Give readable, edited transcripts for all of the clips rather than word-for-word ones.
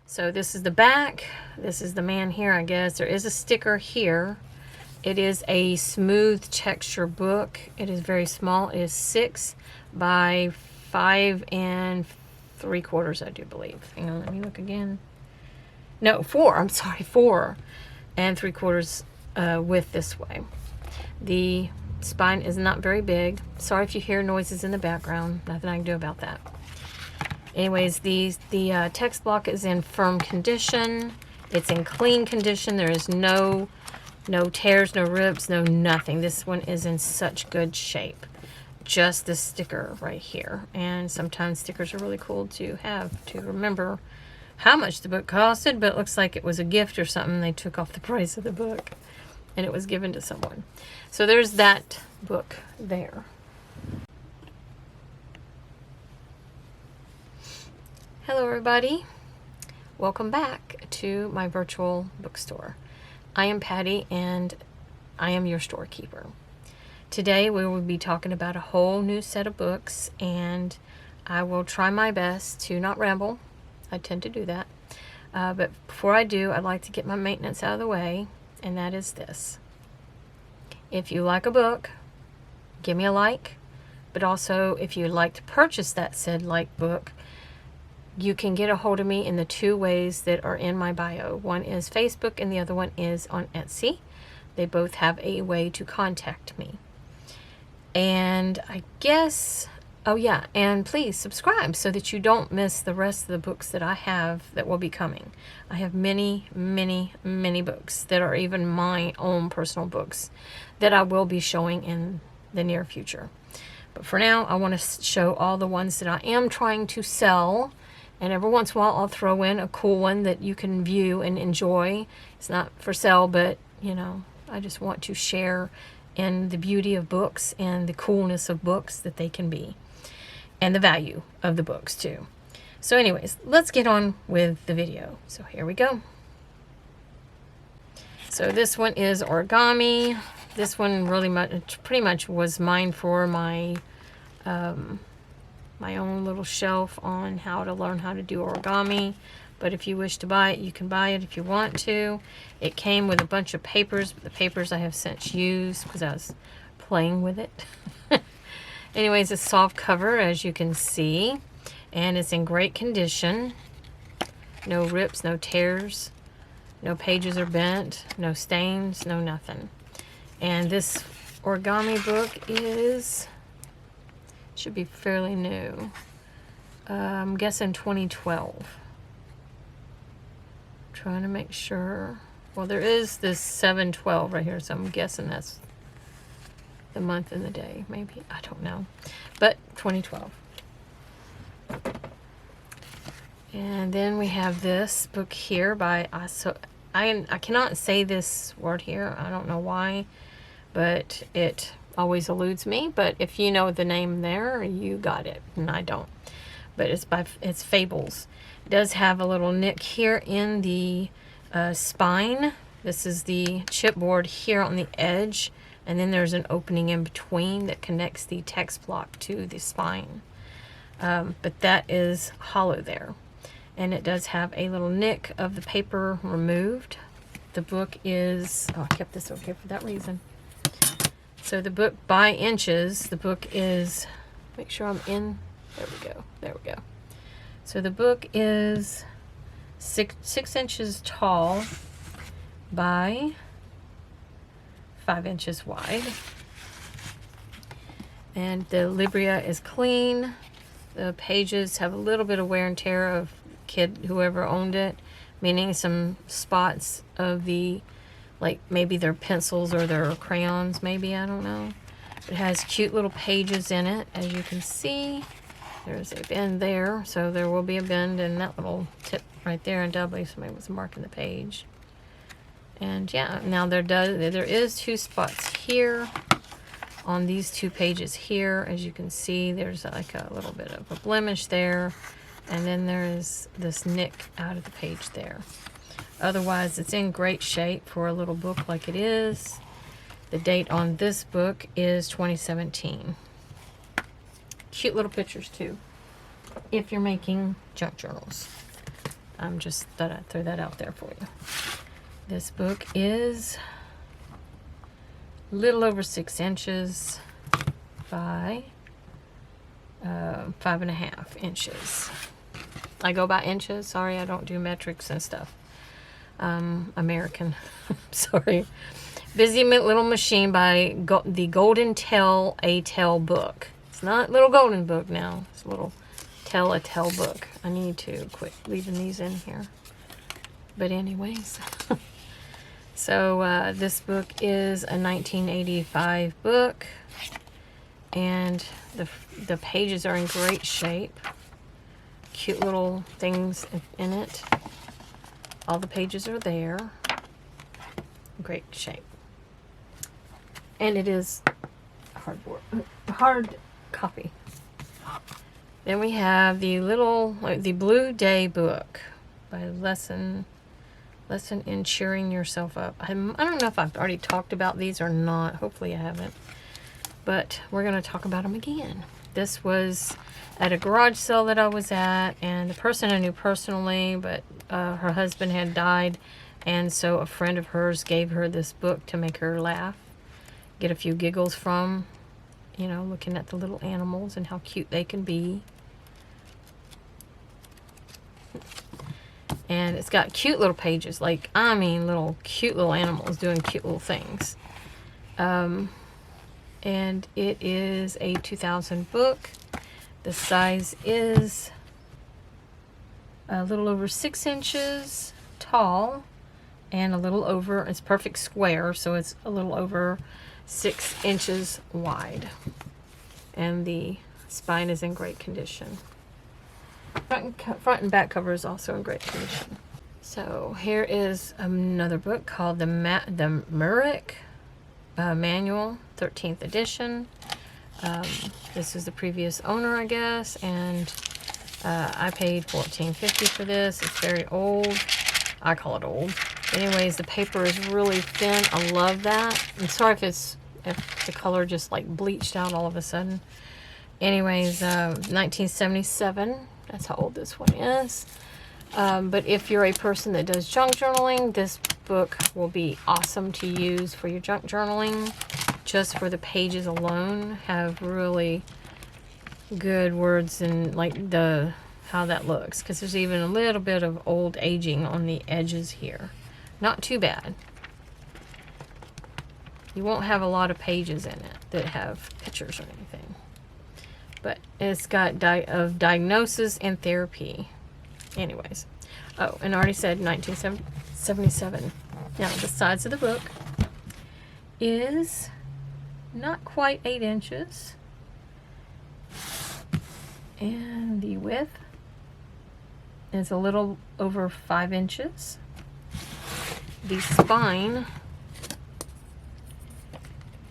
So this is the back. This is the man here, I guess. There is a sticker here. It is a smooth texture book. It is very small. It is 6 by 5 3/4, I do believe. Hang on, let me look again. No, 4. I'm sorry, 4 3/4 width this way. The spine is not very big. Sorry if you hear noises in the background. Nothing I can do about that. Anyways, the text block is in firm condition. It's in clean condition. There is no tears, no rips, no nothing. This one is in such good shape. Just the sticker right here. And sometimes stickers are really cool to have to remember how much the book costed, but it looks like it was a gift or something. They took off the price of the book and it was given to someone. So there's that book there. Hello everybody, welcome back to my virtual bookstore. I am Patty and I am your storekeeper. Today we will be talking about a whole new set of books, and I will try my best to not ramble. I tend to do that. But before I do, I'd like to get my maintenance out of the way, and that is this. If you like a book, give me a like, but also if you'd like to purchase that said like book, you can get a hold of me in the 2 ways that are in my bio. One is Facebook and the other one is on Etsy. They both have a way to contact me. And I guess, oh yeah, and please subscribe so that you don't miss the rest of the books that I have that will be coming. I have many, many, many books that are even my own personal books that I will be showing in the near future. But for now, I want to show all the ones that I am trying to sell. And every once in a while, I'll throw in a cool one that you can view and enjoy. It's not for sale, but, you know, I just want to share in the beauty of books and the coolness of books that they can be. And the value of the books, too. So anyways, let's get on with the video. So here we go. So this one is origami. This one pretty much was mine for my my own little shelf on how to learn how to do origami. But if you wish to buy it, you can buy it if you want to. It came with a bunch of papers, but the papers I have since used because I was playing with it. Anyways, it's soft cover, as you can see, and it's in great condition. No rips, no tears, no pages are bent, no stains, no nothing. And this origami book should be fairly new. I'm guessing 2012. Trying to make sure. Well, there is this 7/12 right here, so I'm guessing that's the month and the day. Maybe, I don't know. But 2012. And then we have this book here by I cannot say this word here. I don't know why, but it always eludes me. But if you know the name there, you got it, and I don't. But it's Fables. It does have a little nick here in the spine. This is the chipboard here on the edge, and then there's an opening in between that connects the text block to the spine. But that is hollow there. And it does have a little nick of the paper removed. The book is, oh, I kept this okay for that reason. So the book by inches, the book is, make sure I'm in, there we go. So the book is 6 inches tall by 5 inches wide. And the Libria is clean. The pages have a little bit of wear and tear of whoever owned it, meaning some spots of the, like maybe their pencils or their crayons, maybe, I don't know. It has cute little pages in it, as you can see. There's a bend there, so there will be a bend in that little tip right there, and doubly somebody was marking the page. And yeah, now there is 2 spots here on these 2 pages here. As you can see, there's like a little bit of a blemish there, and then there is this nick out of the page there. Otherwise, it's in great shape for a little book like it is. The date on this book is 2017. Cute little pictures too, if you're making junk journals. I'm just thought I'd throw that out there for you. This book is a little over 6 inches by 5.5 inches. I go by inches. Sorry, I don't do metrics and stuff. American. Sorry. Busy Little Machine by the Golden Tell a Tell book. It's not Little Golden Book now. It's Little Tell a Tell book. I need to quit leaving these in here. But anyways. So this book is a 1985 book. And the pages are in great shape. Cute little things in it. All the pages are there. Great shape. And it is hard copy. Then we have the Blue Day book by Lesson in Cheering Yourself Up. I don't know if I've already talked about these or not. Hopefully I haven't. But we're going to talk about them again. This was at a garage sale that I was at, and the person I knew personally, but her husband had died, and so a friend of hers gave her this book to make her laugh, get a few giggles from, you know, looking at the little animals and how cute they can be. And it's got cute little pages, like, I mean, little cute little animals doing cute little things. And it is a 2000 book. The size is a little over 6 inches tall and a little over, it's perfect square, so it's a little over 6 inches wide. And the spine is in great condition. Front and back cover is also in great condition. So here is another book called the Murick Manual, 13th edition. This is the previous owner, I guess, and I paid $14.50 for this. It's very old. I call it old. Anyways, the paper is really thin. I love that. I'm sorry if the color just like bleached out all of a sudden. Anyways, 1977. That's how old this one is. But if you're a person that does junk journaling, this book will be awesome to use for your junk journaling. Just for the pages alone, have really good words and like how that looks, because there's even a little bit of old aging on the edges here. Not too bad. You won't have a lot of pages in it that have pictures or anything. But it's got diagnosis and therapy. Anyways. Oh, and I already said 1977. Now, the size of the book is not quite 8 inches. And the width is a little over 5 inches. The spine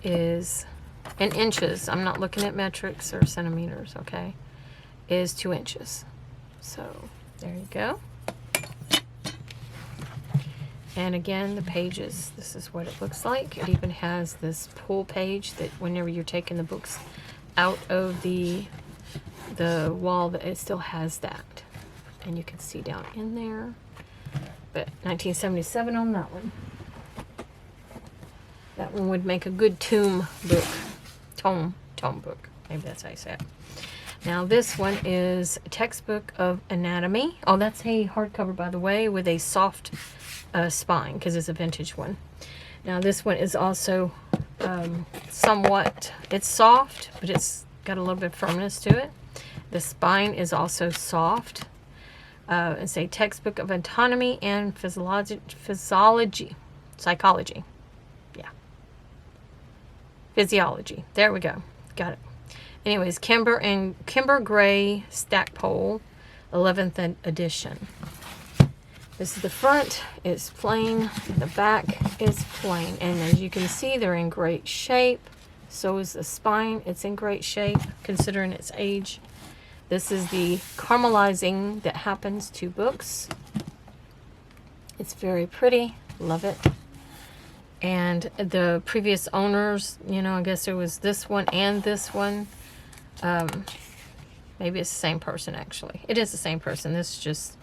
is in inches. I'm not looking at metrics or centimeters, okay? Is 2 inches. So, there you go. And again, the pages, this is what it looks like. It even has this pull page that whenever you're taking the books out of the wall, that it still has that. And you can see down in there. But 1977 on that one. That one would make a good tome book. Tome book. Maybe that's how you say it. Now this one is a textbook of anatomy. Oh, that's a hardcover, by the way, with a soft spine, because it's a vintage one. Now this one is also somewhat, it's soft, but it's got a little bit of firmness to it. The spine is also soft. It's a textbook of anatomy and psychology. Yeah. Physiology. There we go. Got it. Anyways, Kimber Gray Stackpole, 11th edition. This is the front. It's plain. The back is plain. And as you can see, they're in great shape. So is the spine. It's in great shape, considering its age. This is the caramelizing that happens to books. It's very pretty. Love it. And the previous owners, you know, I guess there was this one and this one. Maybe it's the same person, actually. It is the same person. This is just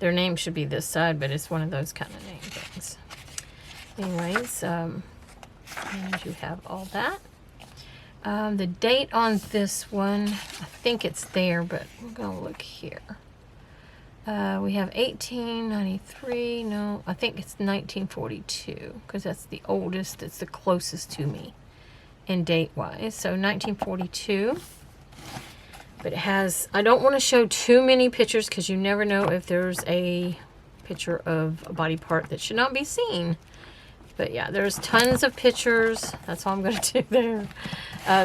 Their name should be this side, but it's one of those kind of name things. Anyways, and you have all that. The date on this one, I think it's there, but we're going to look here. We have 1893. No, I think it's 1942, because that's the oldest. It's the closest to me in date-wise. So 1942. But it has, I don't want to show too many pictures because you never know if there's a picture of a body part that should not be seen. But yeah, there's tons of pictures. That's all I'm going to do there.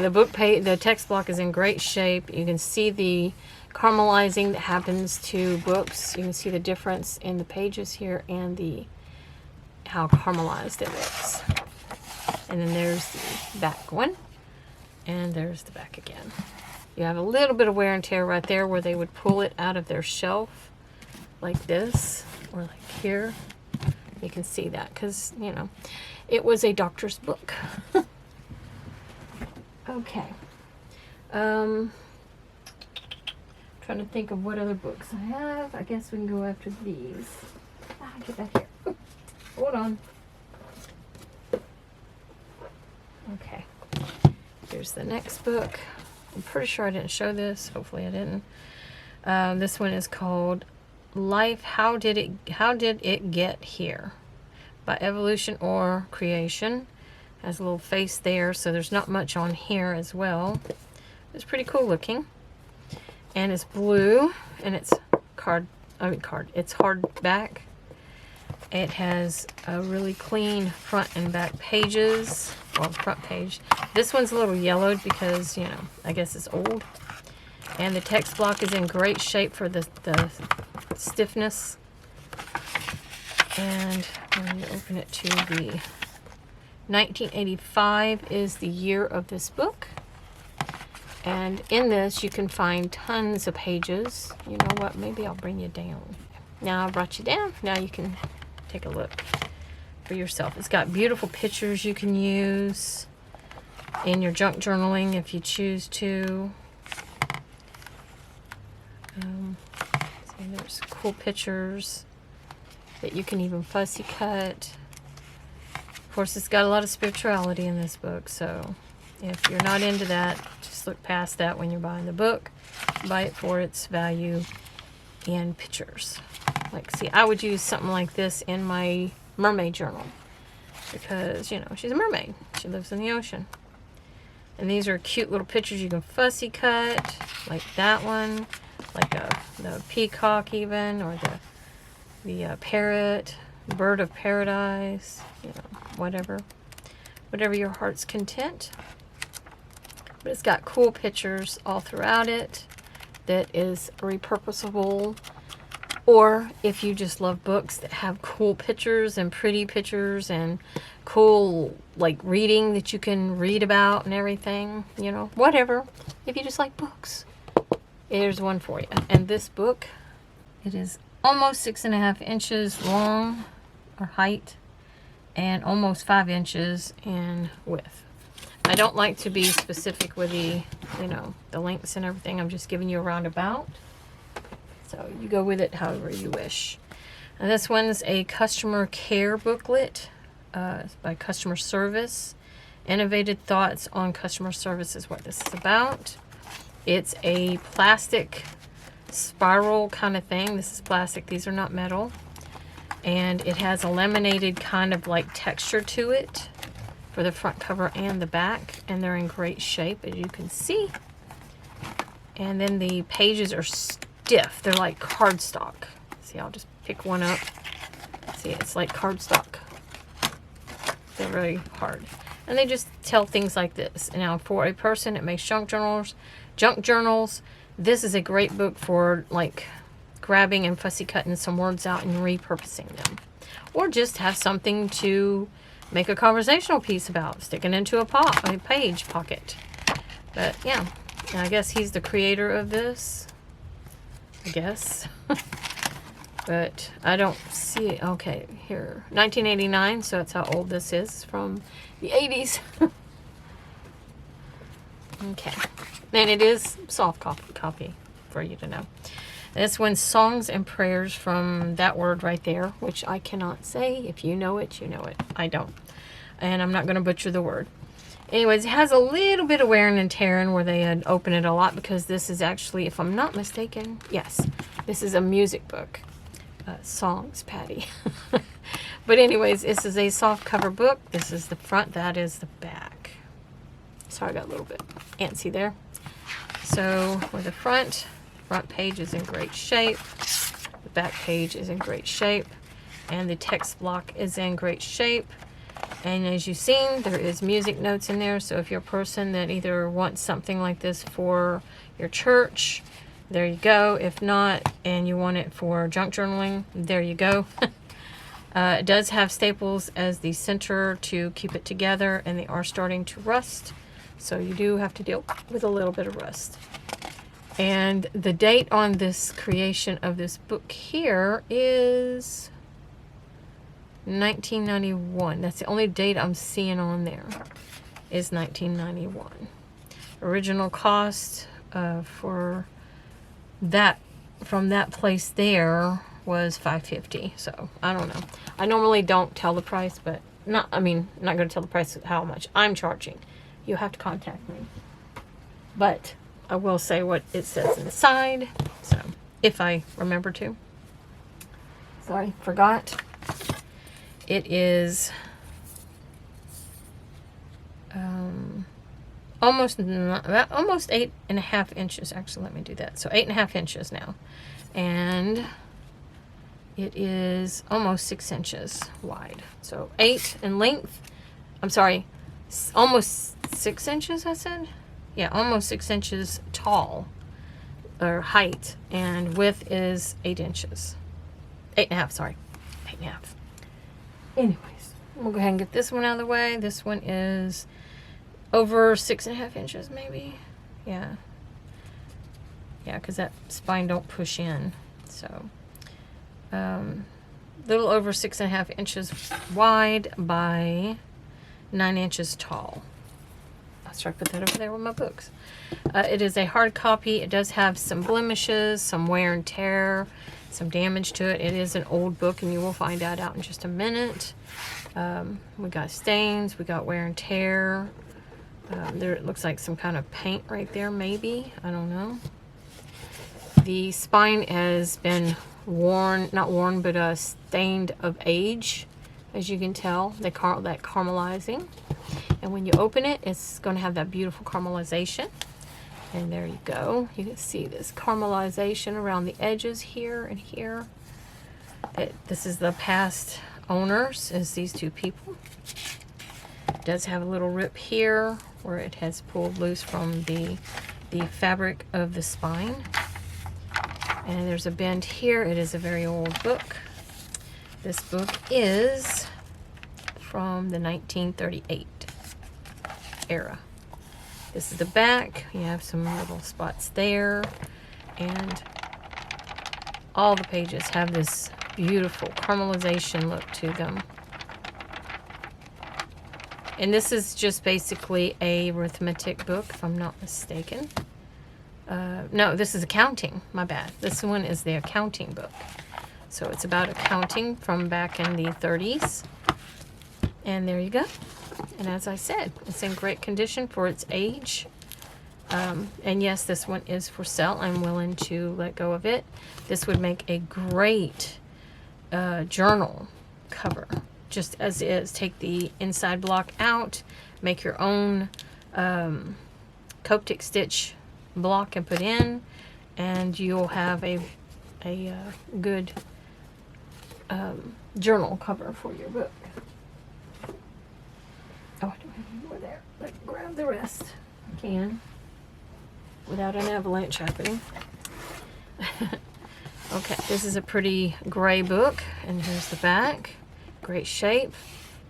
The book page, the text block is in great shape. You can see the caramelizing that happens to books. You can see the difference in the pages here and how caramelized it looks. And then there's the back one. And there's the back again. You have a little bit of wear and tear right there where they would pull it out of their shelf like this or like here. You can see that because, you know, it was a doctor's book. Okay. Trying to think of what other books I have. I guess we can go after these. Get back here. Hold on. Okay. Here's the next book. I'm pretty sure I didn't show this. Hopefully I didn't. This one is called Life, How Did It Get Here? By Evolution or Creation. Has a little face there, so there's not much on here as well. It's pretty cool looking. And it's blue, and it's it's hardback. It has a really clean front and back pages. Well, front page. This one's a little yellowed because, you know, I guess it's old. And the text block is in great shape for the stiffness. And when you open it to the 1985 is the year of this book. And in this you can find tons of pages. You know what? Maybe I'll bring you down. Now I brought you down. Now you can take a look for yourself. It's got beautiful pictures you can use in your junk journaling if you choose to. So there's cool pictures that you can even fussy cut. Of course, it's got a lot of spirituality in this book, so if you're not into that, just look past that when you're buying the book. Buy it for its value in pictures. Like, see, I would use something like this in my mermaid journal because, you know, she's a mermaid. She lives in the ocean. And these are cute little pictures you can fussy cut, like that one, like the peacock even, or the parrot, bird of paradise, you know, whatever your heart's content. But it's got cool pictures all throughout it that is repurposable. Or if you just love books that have cool pictures and pretty pictures and cool, like, reading that you can read about and everything, you know, whatever. If you just like books, here's one for you. And this book, it is almost 6.5 inches long, or height, and almost 5 inches in width. I don't like to be specific with the, you know, the lengths and everything. I'm just giving you a roundabout. So you go with it however you wish. And this one's a customer care booklet by Customer Service. Innovative Thoughts on Customer Service is what this is about. It's a plastic spiral kind of thing. This is plastic. These are not metal. And it has a laminated kind of like texture to it for the front cover and the back. And they're in great shape, as you can see. And then the pages are stiff. They're like cardstock. See, I'll just pick one up. See, it's like cardstock. They're very hard. And they just tell things like this. Now, for a person that makes junk journals, this is a great book for, like, grabbing and fussy cutting some words out and repurposing them. Or just have something to make a conversational piece about, sticking into a page pocket. But, yeah, I guess he's the creator of this. I guess. But I don't see it. Okay, here. 1989, so that's how old this is. It's from the 80s. Okay. And it is soft copy for you to know. This one's Songs and Prayers from that word right there, which I cannot say. If you know it, you know it. I don't. And I'm not going to butcher the word. Anyways, it has a little bit of wearing and tearing where they had opened it a lot, because this is actually, if I'm not mistaken, yes, this is a music book. Songs, Patty. But anyways, this is a soft cover book. This is the front. That is the back. Sorry, I got a little bit antsy there. So with the front page is in great shape. The back page is in great shape. And the text block is in great shape. And as you've seen, there is music notes in there. So if you're a person that either wants something like this for your church, there you go. If not, and you want it for junk journaling, there you go. It does have staples as the center to keep it together, and they are starting to rust. So you do have to deal with a little bit of rust. And the date on this creation of this book here is 1991. That's the only date I'm seeing on there, is 1991. Original cost for that, from that place there, was $5.50. So I don't know. I normally don't tell the price, but not going to tell the price how much I'm charging. You have to contact me. But I will say what it says inside. So if I remember to. Sorry, forgot. It is almost 8.5 inches. Actually, let me do that. So 8.5 inches now. And it is almost 6 inches wide. So 8 in length. I'm sorry, almost 6 inches, I said? Yeah, almost 6 inches tall, or height, and width is 8 inches. 8.5, sorry. 8.5. Anyways, we'll go ahead and get this one out of the way. This one is over 6.5 inches, maybe. Yeah. Yeah, because that spine don't push in. So, little over 6.5 inches wide by 9 inches tall. I'll try to put that over there with my books. It is a hard copy. It does have some blemishes, some wear and tear, some damage to it. It is an old book, and you will find that out in just a minute. We got stains, we got wear and tear. There it looks like some kind of paint right there, maybe. I don't know. The spine has been worn, not worn, but stained of age. As you can tell, they call that caramelizing. And when you open it, it's going to have that beautiful caramelization. And there you go. You can see this caramelization around the edges here and here. This is the past owners, is these two people. It does have a little rip here where it has pulled loose from the fabric of the spine. And there's a bend here. It is a very old book. This book is from the 1938 era. This is the back. You have some little spots there. And all the pages have this beautiful caramelization look to them. And this is just basically a arithmetic book, if I'm not mistaken. No, this is accounting. My bad. This one is the accounting book. So it's about accounting from back in the 30s. And there you go. And as I said, it's in great condition for its age. And yes, this one is for sale. I'm willing to let go of it. This would make a great journal cover, just as is. Take the inside block out, make your own Coptic stitch block and put in, and you'll have a good journal cover for your book. Oh, I don't have any more there. Let's grab the rest. I can, without an avalanche happening. Okay, this is a pretty gray book, and here's the back. Great shape.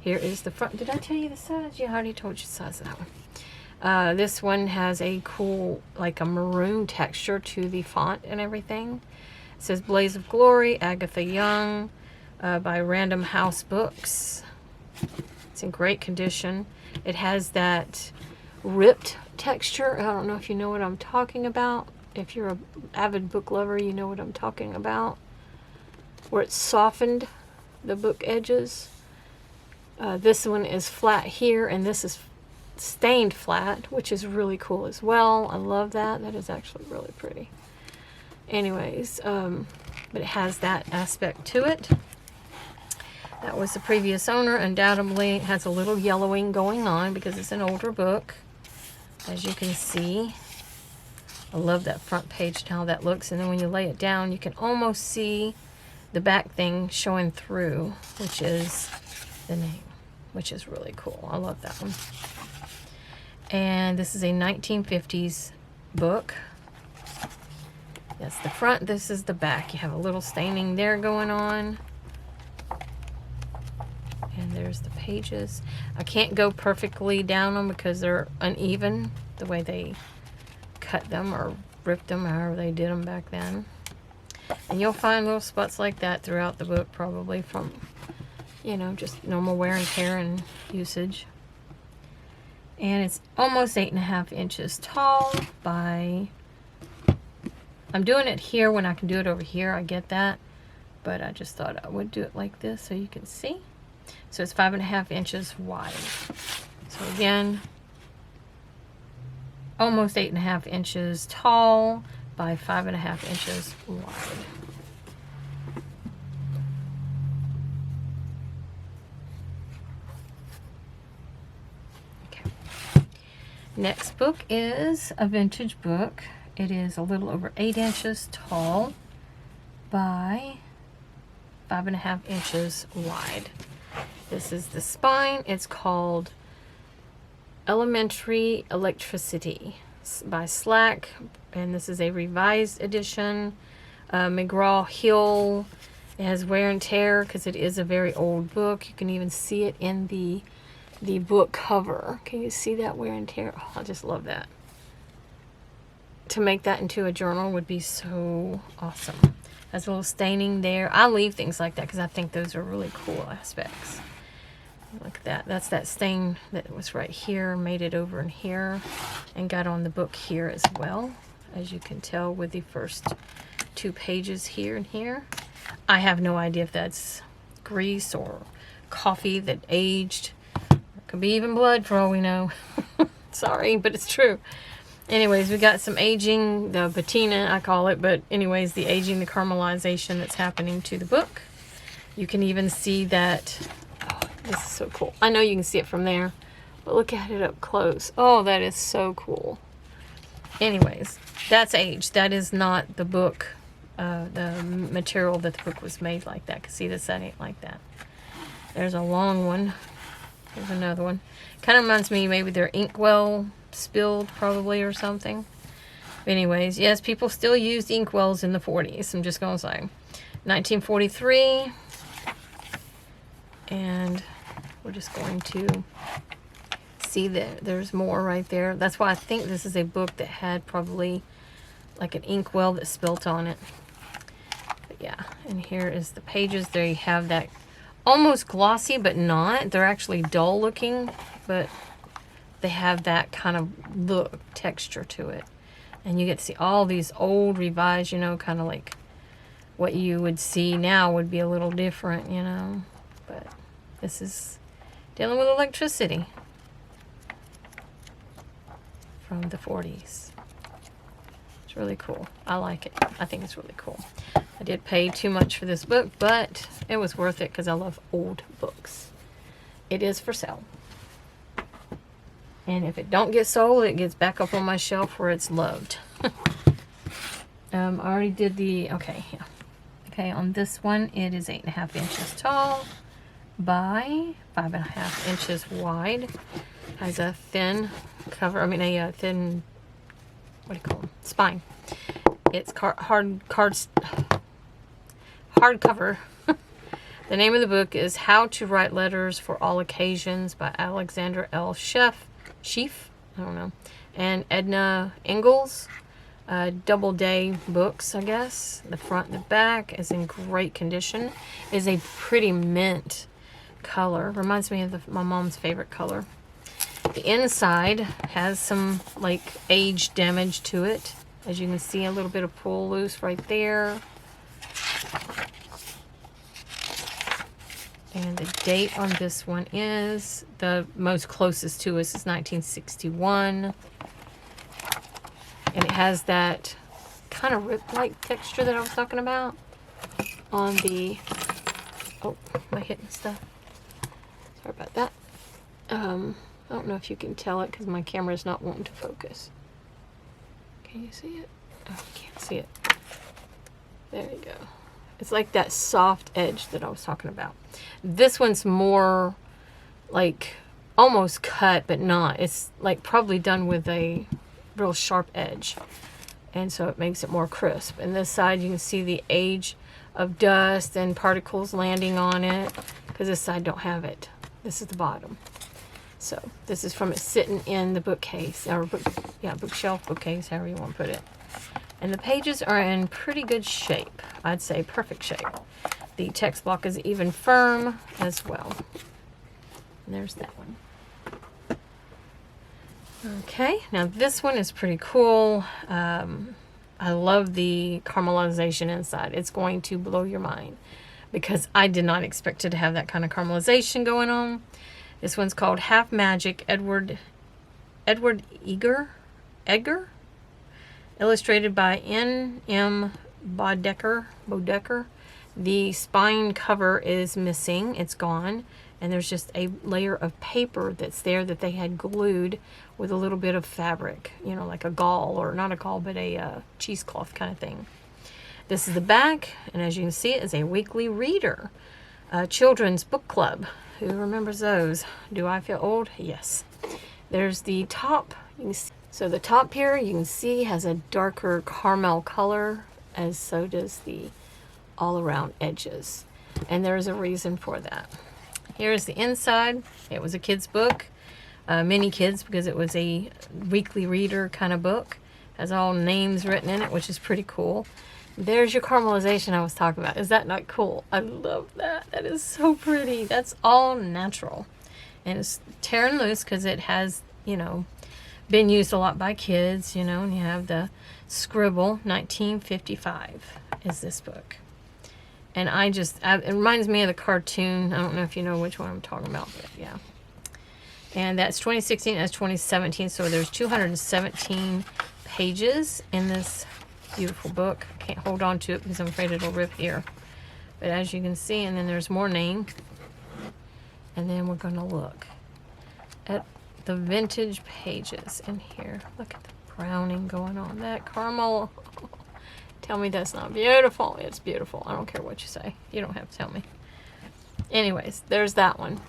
Here is the front. Did I tell you the size? Yeah, I already told you the size of that one. This one has a cool, like a maroon texture to the font and everything. It says Blaze of Glory, Agatha Young, by Random House Books. It's in great condition. It has that ripped texture. I don't know if you know what I'm talking about. If you're an avid book lover, you know what I'm talking about. Where it's softened the book edges. This one is flat here, and this is stained flat, which is really cool as well. I love that. That is actually really pretty. Anyways, but it has that aspect to it. That was the previous owner. Undoubtedly, it has a little yellowing going on because it's an older book, as you can see. I love that front page and how that looks. And then when you lay it down, you can almost see the back thing showing through, which is the name, which is really cool. I love that one. And this is a 1950s book. That's the front. This is the back. You have a little staining there going on. And there's the pages. I can't go perfectly down them because they're uneven, the way they cut them or ripped them, however they did them back then. And you'll find little spots like that throughout the book, probably from, you know, just normal wear and tear and usage. And it's almost 8.5 inches tall by... I'm doing it here when I can do it over here, I get that. But I just thought I would do it like this so you can see. So it's 5.5 inches wide. So again, almost 8.5 inches tall by 5.5 inches wide. Okay. Next book is a vintage book. It is a little over 8 inches tall by 5.5 inches wide. This is the spine. It's called Elementary Electricity by Slack, and this is a revised edition. McGraw-Hill. It has wear and tear because it is a very old book. You can even see it in the book cover. Can you see that wear and tear? Oh, I just love that. To make that into a journal would be so awesome. Has a little staining there. I leave things like that because I think those are really cool aspects. Look at that. That's that stain that was right here, made it over in here, and got on the book here as well, as you can tell with the first 2 pages here and here. I have no idea if that's grease or coffee that aged. It could be even blood for all we know. Sorry, but it's true. Anyways, we got some aging, the patina I call it, but anyways, the aging, the caramelization that's happening to the book. You can even see that. Oh, this is so cool. I know you can see it from there, but look at it up close. Oh, that is so cool. Anyways, that's aged. That is not the book, the material that the book was made like that. Cause see, this that ain't like that. There's a long one. There's another one. Kind of reminds me, maybe their inkwell spilled probably or something. But anyways, yes, people still used inkwells in the 40s. I'm just gonna say 1943, and we're just going to see that there's more right there. That's why I think this is a book that had probably like an inkwell that spilt on it. But yeah, and here is the pages. There you have that almost glossy, but not. They're actually dull looking, but they have that kind of look, texture to it. And you get to see all these old revised, you know, kind of like what you would see now would be a little different, you know. But this is dealing with electricity from the 40s. It's really cool. I like it. I think it's really cool. I did pay too much for this book, but it was worth it because I love old books. It is for sale. And if it don't get sold, it gets back up on my shelf where it's loved. I already did the, okay, yeah. Okay, on this one, it is 8.5 inches tall by 5.5 inches wide. Has a thin cover, I mean a thin, what do you call them? Spine. It's hardcover. The name of the book is How to Write Letters for All Occasions by Alexander L. Sheaf, I don't know, and Edna Ingalls. Doubleday books, I guess. The front and the back is in great condition. Is a pretty mint color. Reminds me of my mom's favorite color. The inside has some like age damage to it. As you can see, a little bit of pull loose right there. And the date on this one is, the most closest to us is 1961. And it has that kind of rip-like texture that I was talking about on the, oh, am I hitting stuff? Sorry about that. I don't know if you can tell it because my camera is not wanting to focus. Can you see it? Oh, I can't see it. There you go. It's like that soft edge that I was talking about. This one's more like almost cut, but not. It's like probably done with a real sharp edge. And so it makes it more crisp. And this side you can see the age of dust and particles landing on it, because this side don't have it. This is the bottom. So this is from it sitting in the bookcase, or bookshelf, bookcase, however you want to put it. And the pages are in pretty good shape. I'd say perfect shape. The text block is even firm as well. And there's that one. Okay, now this one is pretty cool. I love the caramelization inside. It's going to blow your mind because I did not expect it to have that kind of caramelization going on. This one's called Half Magic, Edward Edgar, illustrated by N.M. Bodecker. The spine cover is missing. It's gone. And there's just a layer of paper that's there that they had glued with a little bit of fabric, you know, like a gauze, or not a gauze, but a cheesecloth kind of thing. This is the back, and as you can see, it is a weekly reader. Children's book club. Who remembers those? Do I feel old? Yes. There's the top. You can see. So the top here, you can see, has a darker caramel color, as so does the all around edges. And there's a reason for that. Here's the inside. It was a kid's book. Mini kids, because it was a weekly reader kind of book. Has all names written in it, which is pretty cool. There's your caramelization I was talking about. Is that not cool? I love that. That is so pretty. That's all natural. And it's tearing loose because it has, you know, been used a lot by kids, you know, and you have the scribble. 1955 is this book. And it reminds me of the cartoon. I don't know if you know which one I'm talking about, but yeah. And that's 2016 as 2017. So there's 217 pages in this beautiful book. I can't hold on to it because I'm afraid it'll rip here. But as you can see, and then there's more name. And then we're going to look at the vintage pages in here. Look at the browning going on. That caramel. Tell me that's not beautiful. It's beautiful. I don't care what you say. You don't have to tell me. Anyways, there's that one.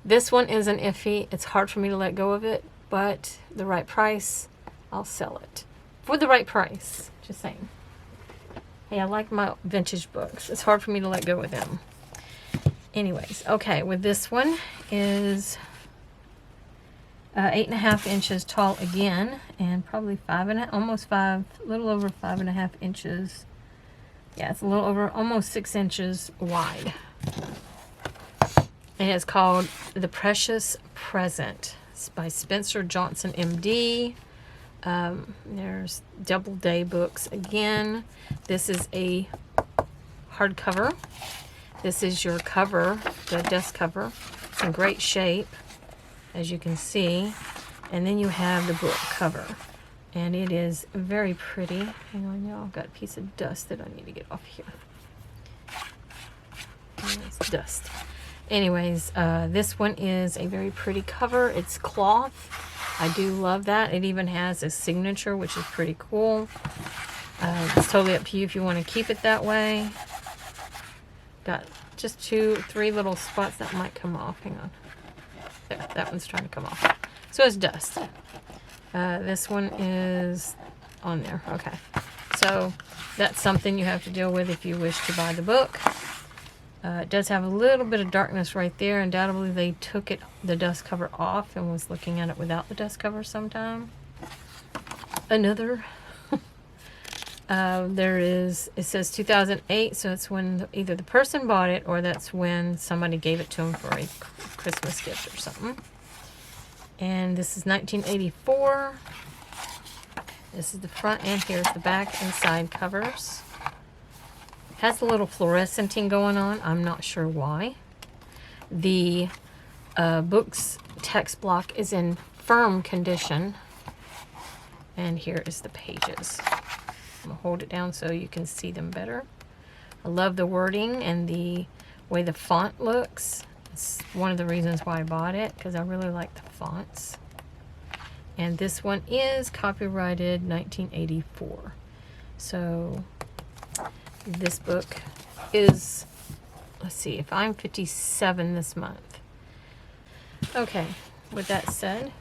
This one is an iffy. It's hard for me to let go of it, but the right price, I'll sell it. For the right price. Just saying. Hey, I like my vintage books. It's hard for me to let go of them. Anyways, okay, with this one is 8.5 inches tall again, and probably 5.5, almost 5, a little over 5.5 inches. Yeah, it's a little over, almost 6 inches wide. And it's called The Precious Present. It's by Spencer Johnson, MD. There's Doubleday books again. This is a hardcover. This is your cover, the desk cover. It's in great shape, as you can see. And then you have the book cover. And it is very pretty. Hang on, y'all. I've got a piece of dust that I need to get off here. And it's dust. Anyways, this one is a very pretty cover. It's cloth. I do love that. It even has a signature, which is pretty cool. It's totally up to you if you want to keep it that way. Got just 2-3 little spots that might come off. Hang on. There, that one's trying to come off. So it's dust. This one is on there. Okay. So that's something you have to deal with if you wish to buy the book. It does have a little bit of darkness right there. Undoubtedly, they took the dust cover off and was looking at it without the dust cover sometime. Another. It says 2008, so it's when either the person bought it or that's when somebody gave it to them for a Christmas gift or something. And this is 1984. This is the front, and here's the back and side covers. Has a little fluorescenting going on. I'm not sure why. The book's text block is in firm condition. And here is the pages. I'm going to hold it down so you can see them better. I love the wording and the way the font looks. It's one of the reasons why I bought it, because I really like the fonts. And this one is copyrighted 1984. So this book is, let's see, if I'm 57 this month. Okay, with that said,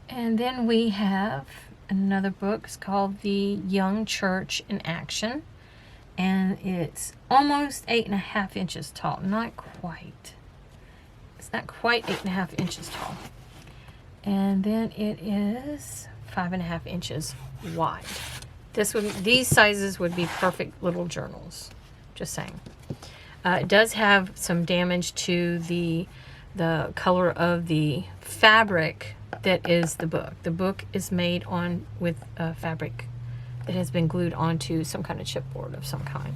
and then we have another book. It's called The Young Church in Action, and it's almost 8.5 inches tall. Not quite. It's not quite 8.5 inches tall. And then it is 5.5 inches wide. These sizes would be perfect little journals. Just saying. It does have some damage to the color of the fabric that is the book. The book is made with fabric that has been glued onto some kind of chipboard of some kind.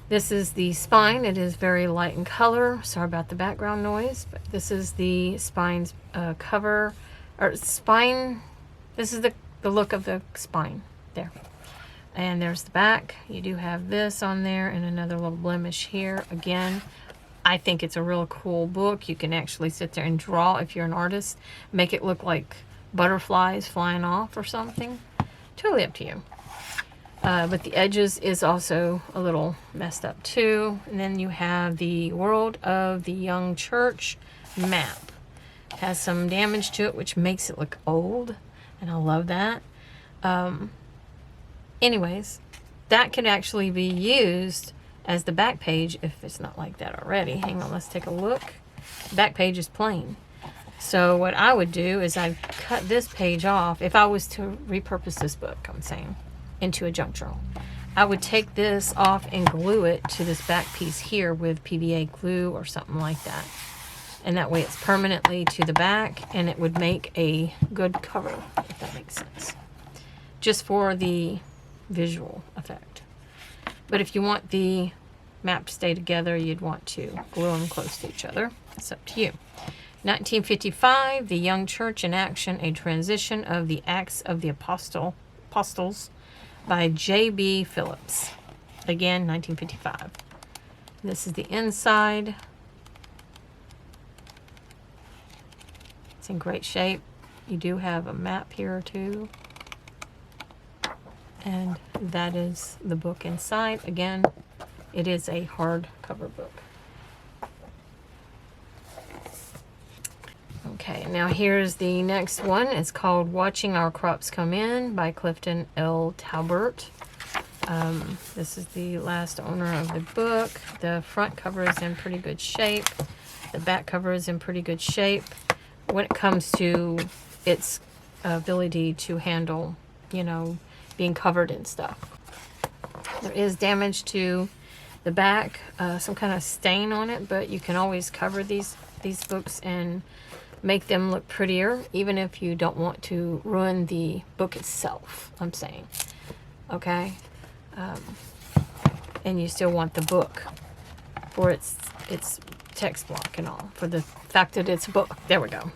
This is the spine. It is very light in color. Sorry about the background noise, but this is the spine's cover, or spine. This is the look of the spine there. And there's the back. You do have this on there and another little blemish here. Again, I think it's a real cool book. You can actually sit there and draw, if you're an artist, make it look like butterflies flying off or something. Totally up to you. But the edges is also a little messed up too. And then you have the World of the Young Church map. It has some damage to it, which makes it look old, and I love that. Anyways, that could actually be used as the back page if it's not like that already. Hang on, let's take a look. The back page is plain. So what I would do is I'd cut this page off. If I was to repurpose this book, I'm saying, into a junk journal, I would take this off and glue it to this back piece here with PVA glue or something like that. And that way it's permanently to the back, and it would make a good cover, if that makes sense. Just for the visual effect. But if you want the map to stay together, you'd want to glue them close to each other. It's up to you. 1955, The Young Church in Action, A Transition of the Acts of the Apostles by J.B. Phillips. Again, 1955. This is the inside. It's in great shape. You do have a map here too. And that is the book inside. Again, it is a hardcover book. Okay, now here's the next one. It's called Watching Our Crops Come In by Clifton L. Talbert. This is the last owner of the book. The front cover is in pretty good shape. The back cover is in pretty good shape when it comes to its ability to handle, you know, being covered in stuff. There is damage to the back, some kind of stain on it, but you can always cover these books and make them look prettier, even if you don't want to ruin the book itself, I'm saying. Okay? And you still want the book for its text block and all, for the fact that it's a book. There we go.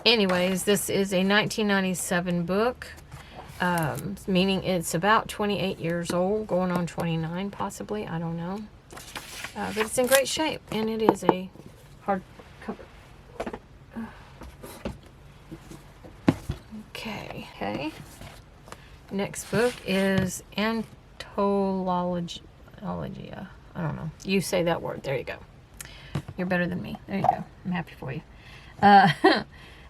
Anyways, this is a 1997 book, meaning it's about 28 years old, going on 29 possibly, I don't know. But it's in great shape, and it is a hard cover. Okay. Next book is Antologia. I don't know. You say that word. There you go. You're better than me. There you go. I'm happy for you.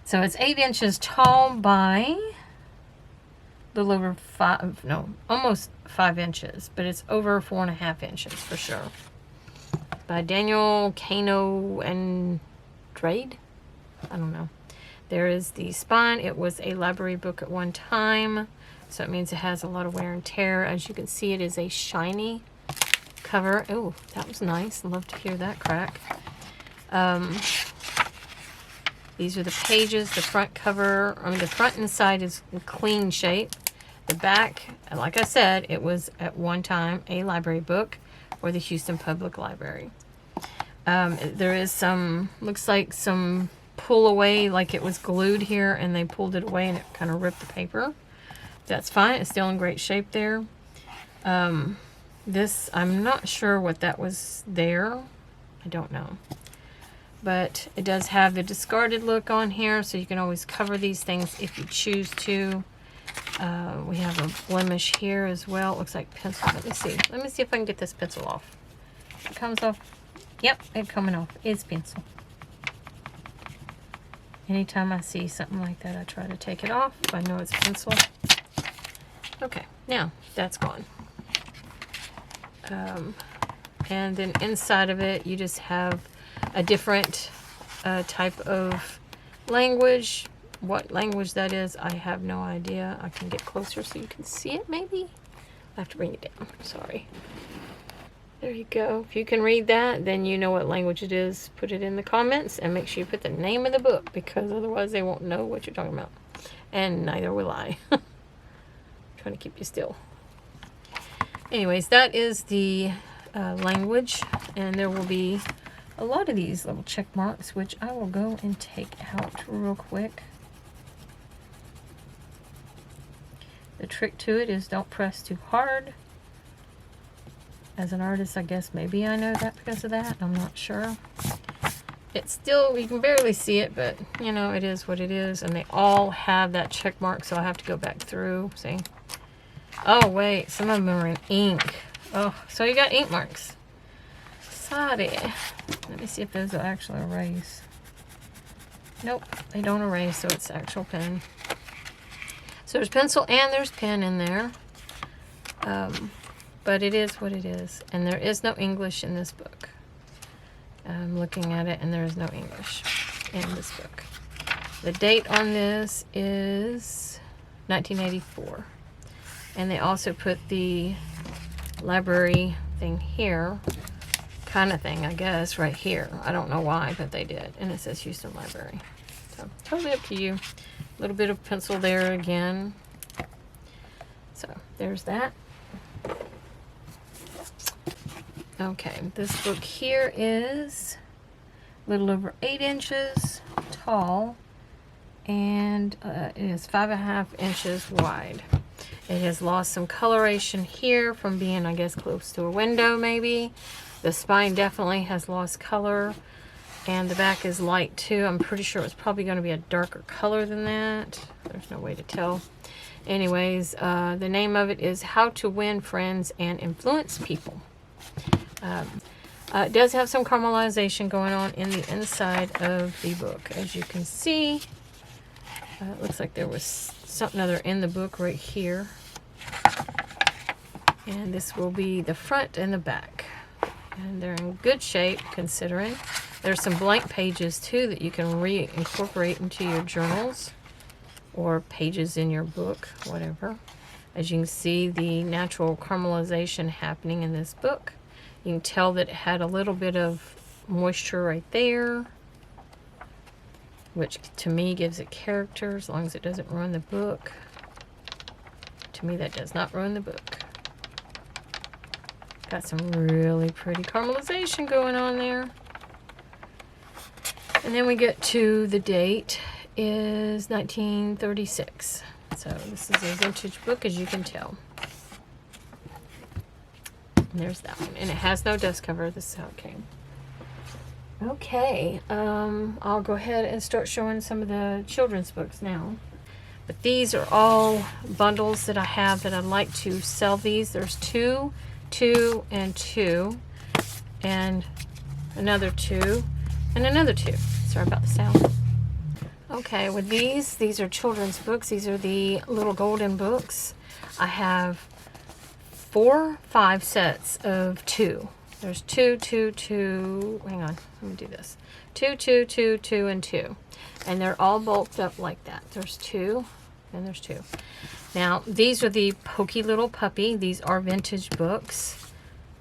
So it's 8 inches tall by a little over almost 5 inches, but it's over 4.5 inches for sure. By Daniel Kano and Trade. I don't know. There is the spine. It was a library book at one time, so it means it has a lot of wear and tear. As you can see, it is a shiny cover. Oh, that was nice. Love to hear that crack. These are the pages. The front cover, the front and side is clean shape. The back, like I said, it was at one time a library book for the Houston Public Library. There is some, looks like some pull away, like it was glued here and they pulled it away and it kind of ripped the paper. That's fine. It's still in great shape there. This, I'm not sure what that was there. I don't know. But it does have the discarded look on here, so you can always cover these things if you choose to. We have a blemish here as well. It looks like pencil. Let me see. Let me see if I can get this pencil off. It comes off. Yep, it's coming off. It's pencil. Anytime I see something like that, I try to take it off if I know it's pencil. Okay, now that's gone. And then inside of it, you just have a different type of language. What language that is, I have no idea. I can get closer so you can see it, maybe. I have to bring it down. Sorry. There you go. If you can read that, then you know what language it is. Put it in the comments and make sure you put the name of the book, because otherwise they won't know what you're talking about. And neither will I. Trying to keep you still. Anyways, that is the language, and there will be a lot of these little check marks, which I will go and take out real quick. The trick to it is don't press too hard. As an artist, I guess maybe I know that because of that. I'm not sure. It's still, you can barely see it, but you know, it is what it is. And they all have that check mark, so I have to go back through. See? Oh, wait. Some of them are in ink. Oh, so you got ink marks. Sorry. Let me see if those will actually erase. Nope, they don't erase, so it's actual pen. So there's pencil and there's pen in there. But it is what it is. And there is no English in this book. I'm looking at it and there is no English in this book. The date on this is 1984. And they also put the library thing here. Kind of thing, I guess, right here. I don't know why, but they did. And it says Houston Library. So, totally up to you. A little bit of pencil there again. So, there's that. Okay, this book here is a little over 8 inches tall, and it is 5.5 inches wide. It has lost some coloration here from being, I guess, close to a window maybe. The spine definitely has lost color, and the back is light too. I'm pretty sure it's probably going to be a darker color than that. There's no way to tell. Anyways, the name of it is How to Win Friends and Influence People. It does have some caramelization going on in the inside of the book. As you can see, it looks like there was something other in the book right here. And this will be the front and the back. And they're in good shape, considering. There's some blank pages too that you can reincorporate into your journals or pages in your book, whatever. As you can see, the natural caramelization happening in this book. You can tell that it had a little bit of moisture right there, which to me gives it character as long as it doesn't ruin the book. To me, that does not ruin the book. Got some really pretty caramelization going on there. And then we get to the date is 1936. So this is a vintage book, as you can tell. And there's that one. And it has no dust cover. This is how it came. Okay. I'll go ahead and start showing some of the children's books now. But these are all bundles that I have that I'd like to sell these. There's 2, 2, and 2. And another 2. And another 2. Sorry about the sound. Okay, with these are children's books. These are the little golden books. I have 5 sets of 2. There's 2, 2, 2. Hang on, let me do this. 2, 2, 2, 2, and 2. And they're all bulked up like that. There's 2, and there's 2. Now, these are the Pokey Little Puppy. These are vintage books.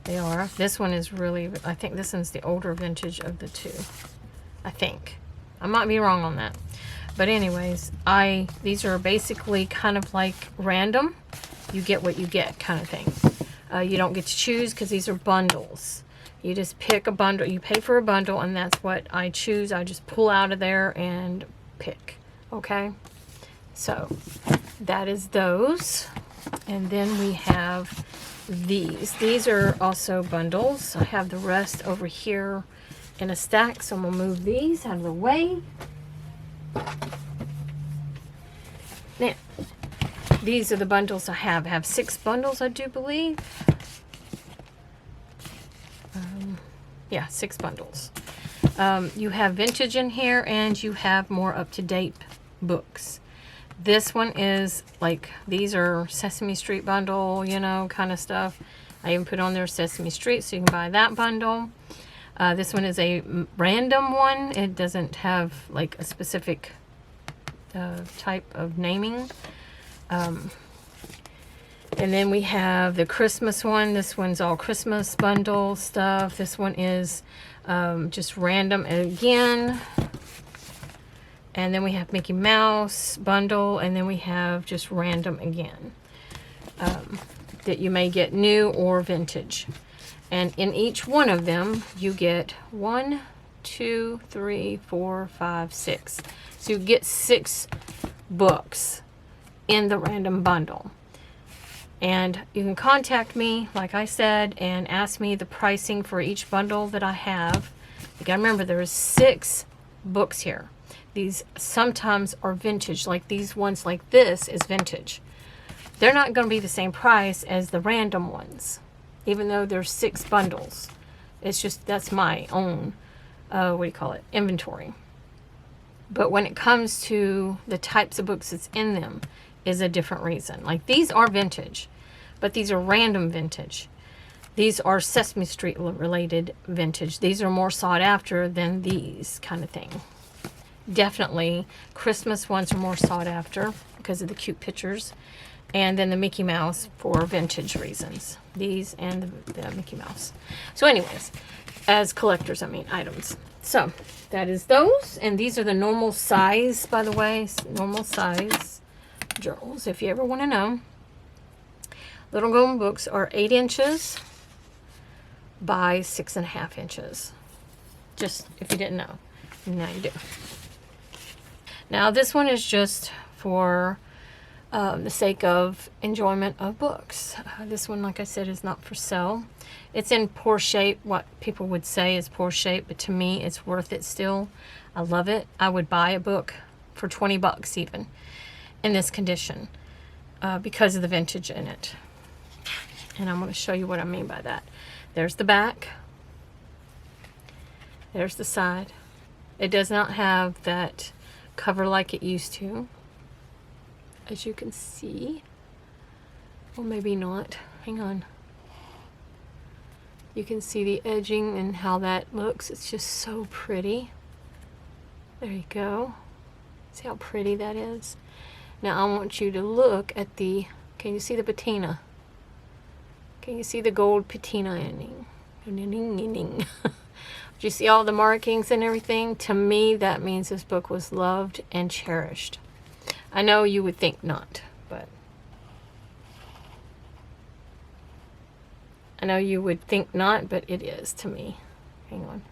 They are. This one is really, I think this one's the older vintage of the 2. I think. I might be wrong on that. But anyways, these are basically kind of like random. You get what you get kind of thing. You don't get to choose because these are bundles. You just pick a bundle. You pay for a bundle, and that's what I choose. I just pull out of there and pick. Okay? So, that is those. And then we have these. These are also bundles. I have the rest over here in a stack, so I'm going to move these out of the way. Now, these are the bundles I have. I have 6 bundles, I do believe. Yeah, 6 bundles. You have vintage in here, and you have more up-to-date books. This one is like, these are Sesame Street bundle, you know, kind of stuff. I even put on there Sesame Street, so you can buy that bundle. This one is a random one. It doesn't have like a specific type of naming. And then we have the Christmas one. This one's all Christmas bundle stuff. This one is just random again. And then we have Mickey Mouse bundle, and then we have just random again. That you may get new or vintage. And in each one of them, you get 1, 2, 3, 4, 5, 6. So you get 6 books in the random bundle. And you can contact me, like I said, and ask me the pricing for each bundle that I have. You gotta remember, there is 6 books here. These sometimes are vintage, like these ones like this is vintage. They're not going to be the same price as the random ones, even though there's 6 bundles. It's just, that's my own, inventory. But when it comes to the types of books that's in them is a different reason. Like these are vintage, but these are random vintage. These are Sesame Street related vintage. These are more sought after than these kind of thing. Definitely Christmas ones are more sought after because of the cute pictures, and then the Mickey Mouse for vintage reasons. These and the Mickey Mouse. So anyways, as collectors, I mean items. So that is those, and these are the normal size, by the way, normal size journals if you ever want to know. Little Golden Books are 8 inches by 6.5 inches. Just if you didn't know, now you do. Now this one is just for the sake of enjoyment of books. This one, like I said, is not for sale. It's in poor shape, what people would say is poor shape, but to me it's worth it still. I love it. I would buy a book for 20 bucks even in this condition because of the vintage in it. And I'm going to show you what I mean by that. There's the back. There's the side. It does not have that cover like it used to, as you can see. Well, maybe not. Hang on. You can see the edging and how that looks. It's just so pretty. There you go. See how pretty that is? Now I want you to look at the, can you see the patina? Can you see the gold patina ending? Do you see all the markings and everything? To me, that means this book was loved and cherished. I know you would think not, but I know you would think not, but it is to me. Hang on.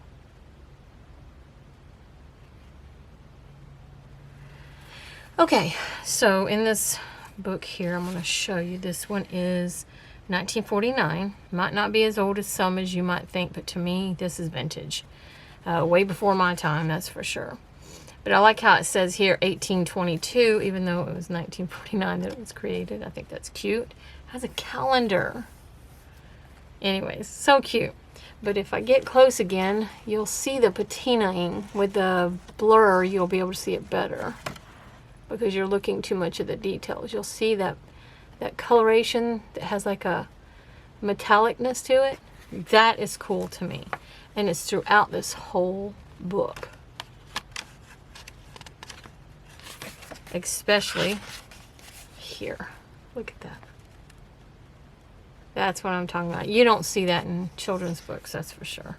Okay, so in this book here, I'm going to show you. This one is 1949. Might not be as old as some as you might think, but to me, this is vintage. Way before my time, that's for sure. But I like how it says here 1822, even though it was 1949 that it was created. I think that's cute. It has a calendar. Anyways, so cute. But if I get close again, you'll see the patinaing. With the blur, you'll be able to see it better because you're looking too much at the details. You'll see that coloration that has like a metallicness to it. That is cool to me. And it's throughout this whole book. Especially here. Look at that. That's what I'm talking about. You don't see that in children's books, that's for sure.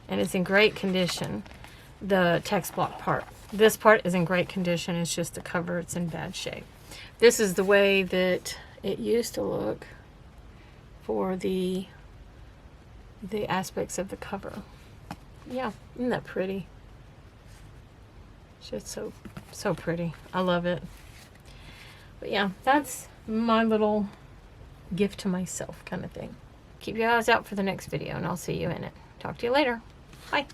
And it's in great condition. the text block part. This part is in great condition. It's just the cover, it's in bad shape. This is the way that it used to look for the aspects of the cover. Yeah, isn't that pretty? It's just so pretty. I love it. But yeah, that's my little gift to myself kind of thing. Keep your eyes out for the next video, and I'll see you in it. Talk to you later. Bye.